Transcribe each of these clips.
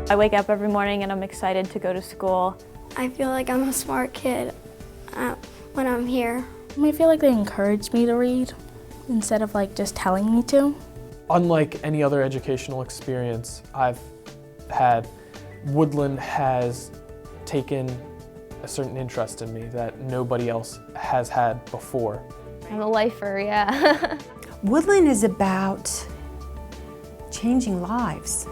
I wake up every morning and I'm excited to go to school. I feel like I'm a smart kid when I'm here. I feel like they encourage me to read instead of just telling me to. Unlike any other educational experience I've had, Woodlynde has taken a certain interest in me that nobody else has had before. I'm a lifer, yeah. Woodlynde is about changing lives.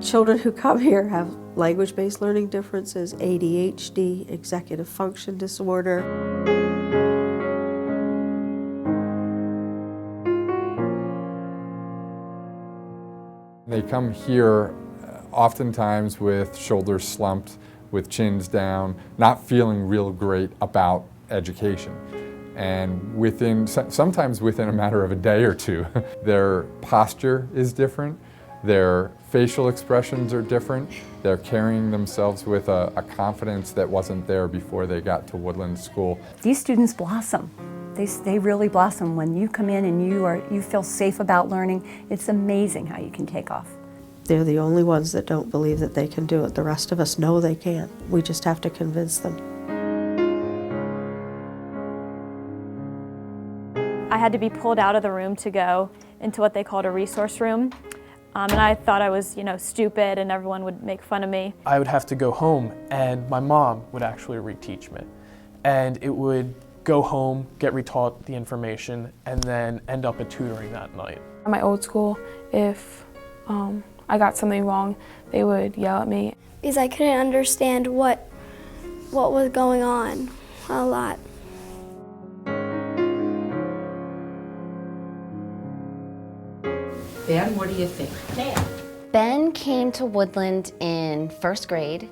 Children who come here have language-based learning differences, ADHD, executive function disorder. They come here oftentimes with shoulders slumped, with chins down, not feeling real great about education. And sometimes within a matter of a day or two, their posture is different. Their facial expressions are different. They're carrying themselves with a confidence that wasn't there before they got to Woodlynde School. These students blossom. They really blossom. When you come in and you feel safe about learning, it's amazing how you can take off. They're the only ones that don't believe that they can do it. The rest of us know they can. We just have to convince them. I had to be pulled out of the room to go into what they called a resource room. And I thought I was, stupid and everyone would make fun of me. I would have to go home and my mom would actually reteach me. And it would go home, get retaught the information, and then end up at tutoring that night. At my old school, if I got something wrong, they would yell at me. Because I couldn't understand what was going on a lot. Ben, what do you think? Ben came to Woodlynde in first grade,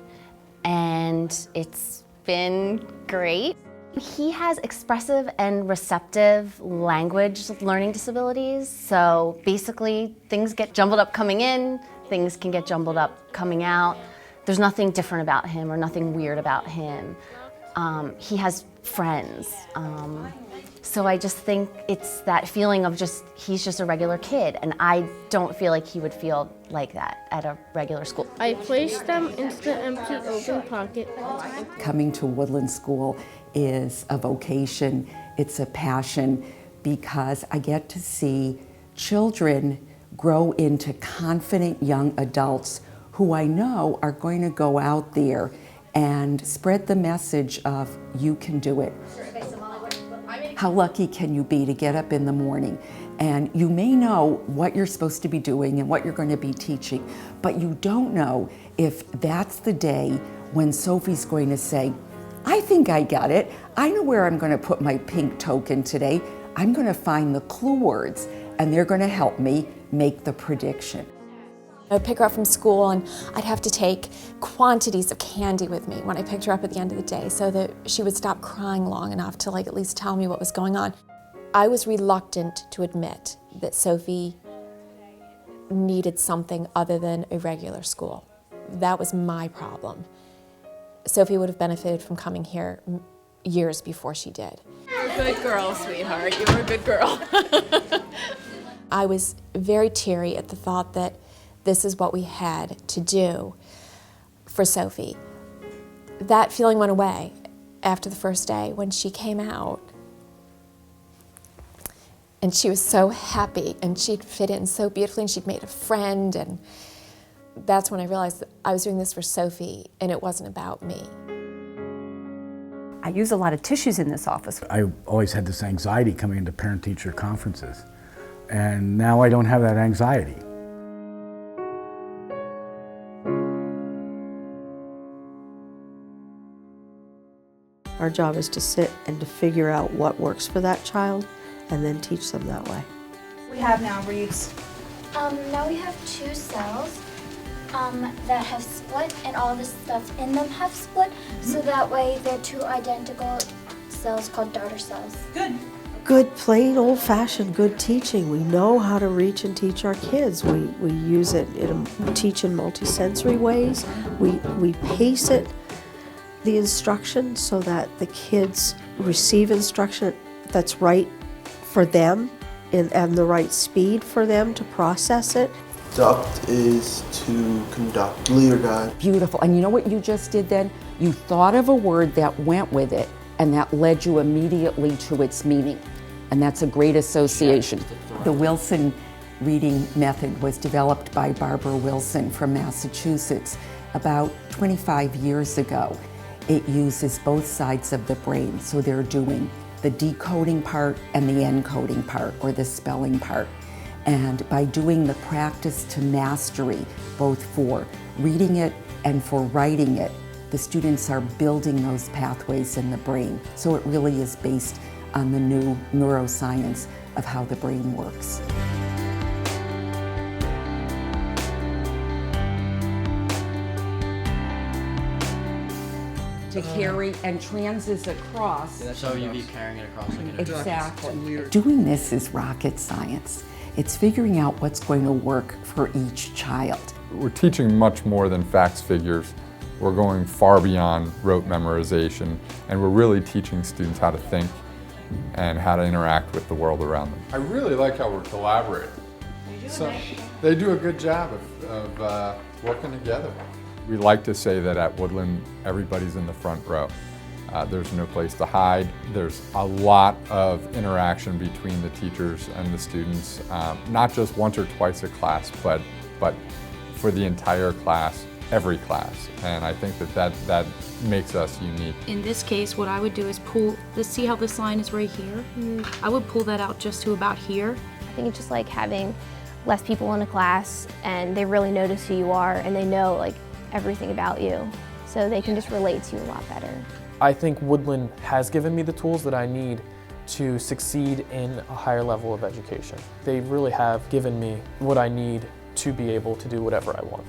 and it's been great. He has expressive and receptive language learning disabilities, so basically things get jumbled up coming in, things can get jumbled up coming out. There's nothing different about him or nothing weird about him. He has friends. So I just think it's that feeling of he's just a regular kid, and I don't feel like he would feel like that at a regular school. I placed them into the empty open pocket. Coming to Woodlynde School is a vocation, it's a passion, because I get to see children grow into confident young adults who I know are going to go out there and spread the message of you can do it. How lucky can you be to get up in the morning and you may know what you're supposed to be doing and what you're going to be teaching, but you don't know if that's the day when Sophie's going to say, I think I got it. I know where I'm going to put my pink token today. I'm going to find the clue words and they're going to help me make the prediction. I'd pick her up from school and I'd have to take quantities of candy with me when I picked her up at the end of the day so that she would stop crying long enough to at least tell me what was going on. I was reluctant to admit that Sophie needed something other than a regular school. That was my problem. Sophie would have benefited from coming here years before she did. You're a good girl, sweetheart. You're a good girl. I was very teary at the thought that this is what we had to do for Sophie. That feeling went away after the first day when she came out. And she was so happy and she'd fit in so beautifully and she'd made a friend, and that's when I realized that I was doing this for Sophie and it wasn't about me. I use a lot of tissues in this office. I always had this anxiety coming into parent-teacher conferences, and now I don't have that anxiety. Our job is to sit and to figure out what works for that child and then teach them that way. We have now, Reeves. Now we have 2 cells that have split, and all the stuff in them have split, so that way they're 2 identical cells called daughter cells. Good, plain old-fashioned good teaching. We know how to reach and teach our kids. We use it, teach in multisensory ways. We pace it, the instruction, so that the kids receive instruction that's right for them and the right speed for them to process it. Conduct is to conduct, lead or guide. Beautiful. And you know what you just did then? You thought of a word that went with it, and that led you immediately to its meaning. And that's a great association. The Wilson reading method was developed by Barbara Wilson from Massachusetts about 25 years ago. It uses both sides of the brain, so they're doing the decoding part and the encoding part, or the spelling part. And by doing the practice to mastery, both for reading it and for writing it, the students are building those pathways in the brain. So it really is based on the new neuroscience of how the brain works. To carry and transes across. So you'd be carrying it across like Exactly. Doing this is rocket science. It's figuring out what's going to work for each child. We're teaching much more than facts, figures. We're going far beyond rote memorization, and we're really teaching students how to think and how to interact with the world around them. I really like how we're collaborating. So they do a good job of working together. We like to say that at Woodlynde, everybody's in the front row. There's no place to hide. There's a lot of interaction between the teachers and the students, not just once or twice a class, but for the entire class, every class. And I think that makes us unique. In this case, what I would do is pull, see how this line is right here? I would pull that out just to about here. I think it's just like having less people in a class, and they really notice who you are, and they know like everything about you, so they can just relate to you a lot better. I think Woodlynde has given me the tools that I need to succeed in a higher level of education. They really have given me what I need to be able to do whatever I want.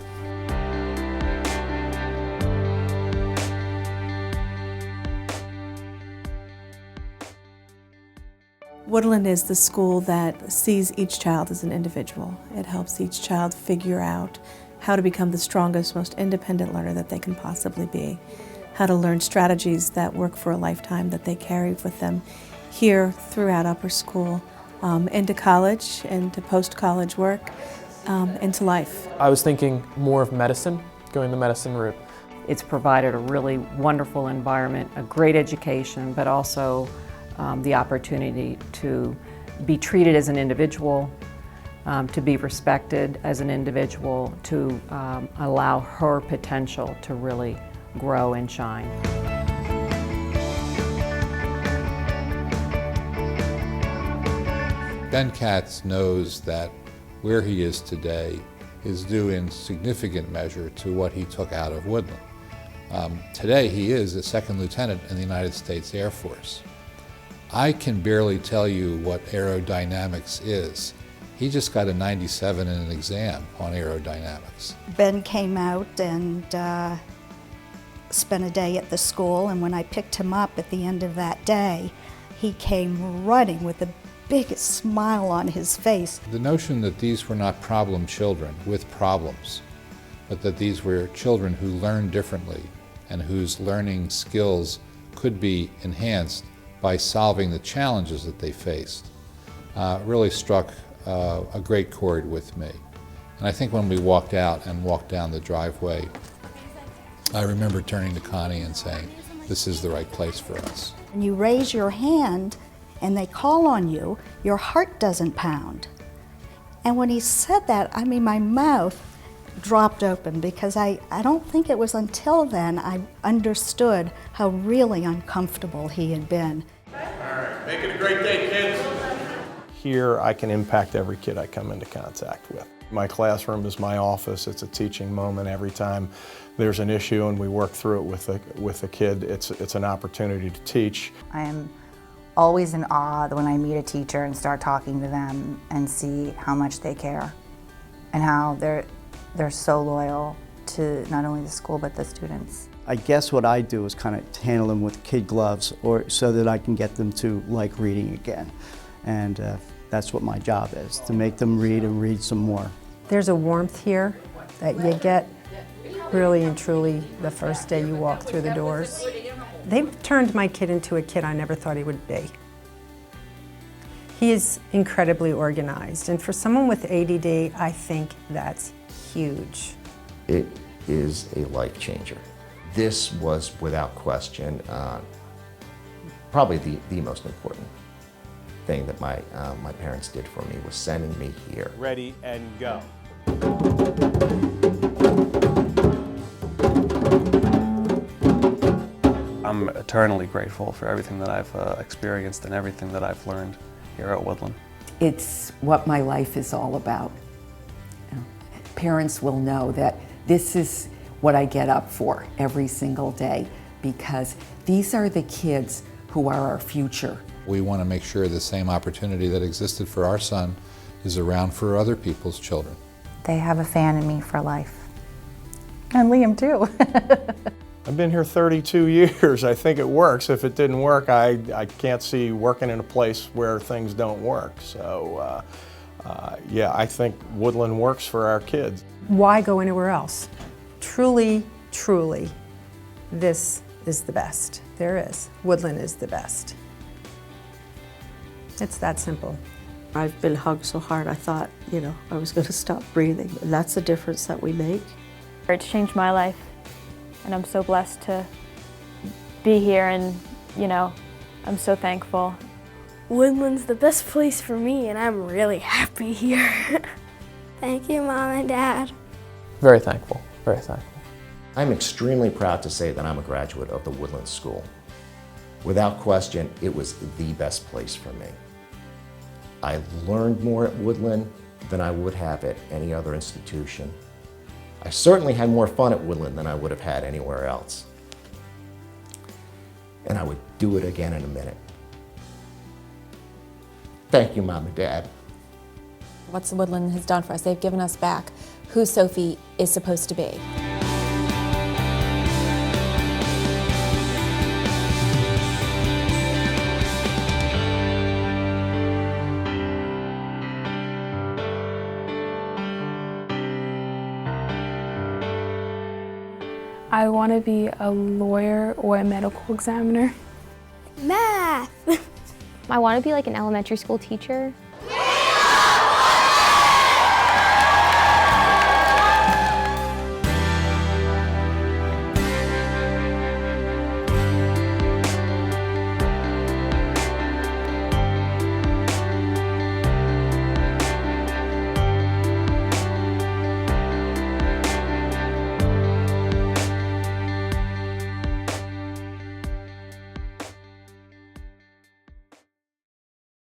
Woodlynde is the school that sees each child as an individual. It helps each child figure out how to become the strongest, most independent learner that they can possibly be, how to learn strategies that work for a lifetime that they carry with them here throughout upper school, into college, into post-college work, into life. I was thinking more of medicine, going the medicine route. It's provided a really wonderful environment, a great education, but also the opportunity to be treated as an individual, to be respected as an individual, to allow her potential to really grow and shine. Ben Katz knows that where he is today is due in significant measure to what he took out of Woodlynde. Today he is a second lieutenant in the United States Air Force. I can barely tell you what aerodynamics is. He just got a 97 in an exam on aerodynamics. Ben came out and spent a day at the school, and when I picked him up at the end of that day, he came running with the biggest smile on his face. The notion that these were not problem children with problems, but that these were children who learned differently and whose learning skills could be enhanced by solving the challenges that they faced, really struck a great chord with me. And I think when we walked out and walked down the driveway, I remember turning to Connie and saying, this is the right place for us. When you raise your hand and they call on you, your heart doesn't pound. And when he said that, I mean, my mouth dropped open, because I don't think it was until then I understood how really uncomfortable he had been. All right, make it a great day, kids. Here I can impact every kid I come into contact with. My classroom is my office. It's a teaching moment every time there's an issue and we work through it with a kid. It's an opportunity to teach. I am always in awe when I meet a teacher and start talking to them and see how much they care and how they're so loyal to not only the school but the students. I guess what I do is kind of handle them with kid gloves, or so that I can get them to like reading again. And that's what my job is, to make them read and read some more. There's a warmth here that you get really and truly the first day you walk through the doors. They've turned my kid into a kid I never thought he would be. He is incredibly organized, and for someone with ADD, I think that's huge. It is a life changer. This was, without question, probably the most important thing that my parents did for me was sending me here. Ready and go. I'm eternally grateful for everything that I've experienced and everything that I've learned here at Woodlynde. It's what my life is all about. You know, parents will know that this is what I get up for every single day, because these are the kids who are our future. We want to make sure the same opportunity that existed for our son is around for other people's children. They have a fan in me for life. And Liam too. I've been here 32 years. I think it works. If it didn't work, I can't see working in a place where things don't work. So yeah, I think Woodlynde works for our kids. Why go anywhere else? Truly, truly, this is the best there is. Woodlynde is the best. It's that simple. I've been hugged so hard I thought, you know, I was going to stop breathing. And that's the difference that we make. It's changed my life, and I'm so blessed to be here, and, you know, I'm so thankful. Woodlynde's the best place for me, and I'm really happy here. Thank you, Mom and Dad. Very thankful, very thankful. I'm extremely proud to say that I'm a graduate of the Woodlynde School. Without question, it was the best place for me. I learned more at Woodlynde than I would have at any other institution. I certainly had more fun at Woodlynde than I would have had anywhere else. And I would do it again in a minute. Thank you, Mom and Dad. What Woodlynde has done for us, they've given us back who Sophie is supposed to be. I want to be a lawyer or a medical examiner. Math! I want to be like an elementary school teacher.